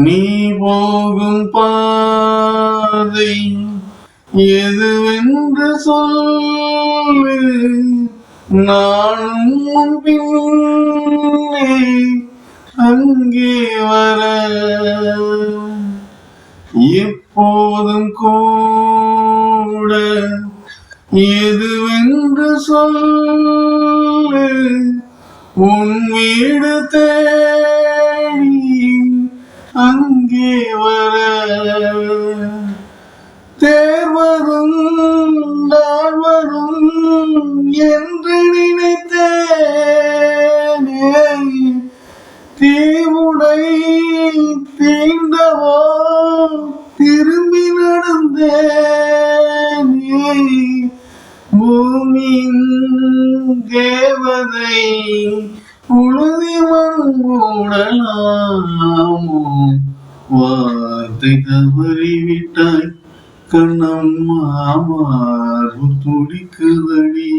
நீ போகும் பாதை எதுவென்று சொல்லு, நானும் பின்னே அங்கே வர. எப்போதும் கூட எதுவென்று சொல்லு, உன் வீடு தேடி அங்கே வர. தேர்வரும் நாள் வரும் என்று நினைத்தேனே, தீவுடை தீண்டவோ திரும்பி நடந்தேனே. பூமியின் தேவதை உழுதி மண்கூடலாமோ, வார்த்தை தவறிவிட்டாய் கண்ணம்மா, மார்பு துடிக்குதடி.